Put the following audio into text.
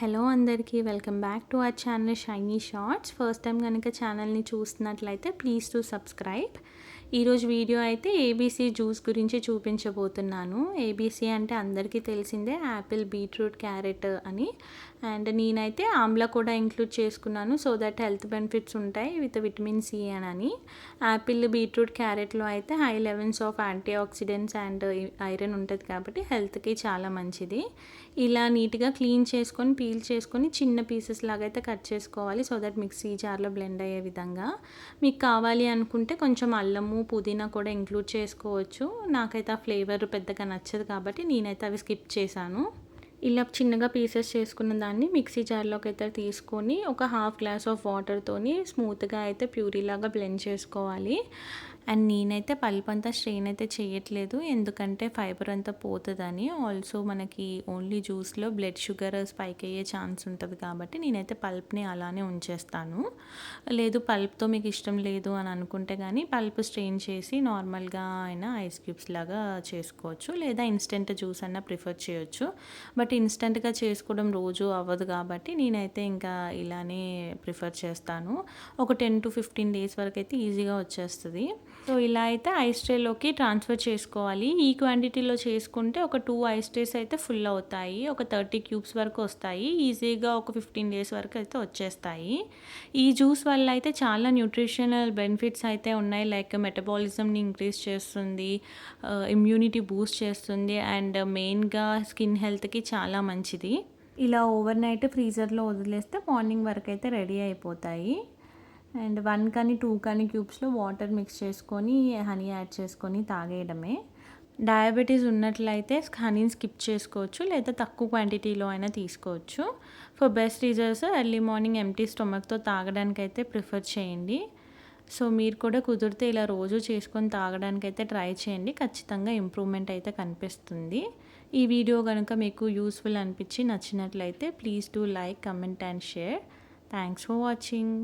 Hello అందరికీ welcome back to our channel Shiny Shorts. First time కనుక ఛానల్ని చూస్తున్నట్లయితే ప్లీజ్ టు సబ్స్క్రైబ్. ఈరోజు వీడియో అయితే ఏబీసీ జ్యూస్ గురించి చూపించబోతున్నాను. ఏబీసీ అంటే అందరికీ తెలిసిందే, యాపిల్, బీట్రూట్, క్యారెట్ అని. అండ్ నేనైతే ఆమ్లా కూడా ఇంక్లూడ్ చేసుకున్నాను సో దట్ హెల్త్ బెనిఫిట్స్ ఉంటాయి విత్ విటమిన్ సి అని. యాపిల్, బీట్రూట్, క్యారెట్లో అయితే high levels of antioxidants and iron ఉంటుంది కాబట్టి హెల్త్కి చాలా మంచిది. ఇలా నీట్గా క్లీన్ చేసుకొని పీల్ చేసుకొని చిన్న పీసెస్ లాగా అయితే కట్ చేసుకోవాలి సో దట్ మిక్సీ జార్లో బ్లెండ్ అయ్యే విధంగా. మీకు కావాలి అనుకుంటే కొంచెం అల్లము, పుదీనా కూడా ఇంక్లూడ్ చేసుకోవచ్చు. నాకైతే ఆ ఫ్లేవర్ పెద్దగా నచ్చదు కాబట్టి నేనైతే అవి స్కిప్ చేశాను. ఇలా చిన్నగా పీసెస్ చేసుకున్న దాన్ని మిక్సీ జార్లోకి అయితే తీసుకొని ఒక హాఫ్ గ్లాస్ ఆఫ్ వాటర్తోని స్మూత్గా అయితే ప్యూరీలాగా బ్లెండ్ చేసుకోవాలి. అండ్ నేనైతే పల్ప్ అంతా స్ట్రెయిన్ అయితే చేయట్లేదు, ఎందుకంటే ఫైబర్ అంతా పోతుందని. ఆల్సో మనకి ఓన్లీ జ్యూస్లో బ్లడ్ షుగర్ స్పైక్ అయ్యే ఛాన్స్ ఉంటుంది కాబట్టి నేనైతే పల్ప్ని అలానే ఉంచేస్తాను. లేదు పల్ప్తో మీకు ఇష్టం లేదు అని అనుకుంటే కానీ పల్ప్ స్ట్రెయిన్ చేసి నార్మల్గా అయినా ఐస్ క్యూబ్స్ లాగా చేసుకోవచ్చు, లేదా ఇన్స్టెంట్ జ్యూస్ అన్నా ప్రిఫర్ చేయొచ్చు. బట్ ఇన్స్టెంట్గా చేసుకోవడం రోజు అవ్వదు కాబట్టి నేనైతే ఇంకా ఇలానే ప్రిఫర్ చేస్తాను. ఒక 10 to 15 days వరకు అయితే ఈజీగా వచ్చేస్తుంది. సో ఇలా అయితే ఐస్ ట్రేలోకి ట్రాన్స్ఫర్ చేసుకోవాలి. ఈ క్వాంటిటీలో చేసుకుంటే ఒక 2 ఐస్ ట్రేస్ అయితే ఫుల్ అవుతాయి, ఒక 30 క్యూబ్స్ వరకు వస్తాయి. ఈజీగా ఒక 15 days వరకు అయితే వచ్చేస్తాయి. ఈ జ్యూస్ వల్ల అయితే చాలా న్యూట్రిషనల్ బెనిఫిట్స్ అయితే ఉన్నాయి. లైక్ మెటబాలిజంని ఇంక్రీజ్ చేస్తుంది, ఇమ్యూనిటీ బూస్ట్ చేస్తుంది అండ్ మెయిన్గా స్కిన్ హెల్త్కి చాలా మంచిది. ఇలా ఓవర్ నైట్ ఫ్రీజర్లో వదిలేస్తే మార్నింగ్ వరకు అయితే రెడీ అయిపోతాయి. అండ్ 1 కానీ 2 కానీ క్యూబ్స్లో వాటర్ మిక్స్ చేసుకొని హనీ యాడ్ చేసుకొని తాగేయడమే. డయాబెటీస్ ఉన్నట్లయితే హనీని స్కిప్ చేసుకోవచ్చు, లేదా తక్కువ క్వాంటిటీలో అయినా తీసుకోవచ్చు. For best results early morning empty స్టొమక్తో తాగడానికైతే ప్రిఫర్ చేయండి. సో మీరు కూడా కుదిరితే ఇలా రోజు చేసుకొని తాగడానికైతే ట్రై చేయండి, ఖచ్చితంగా ఇంప్రూవ్మెంట్ అయితే కనిపిస్తుంది. ఈ వీడియో కనుక మీకు యూస్ఫుల్ అనిపించి నచ్చినట్లయితే please do like, comment and share. Thanks for watching.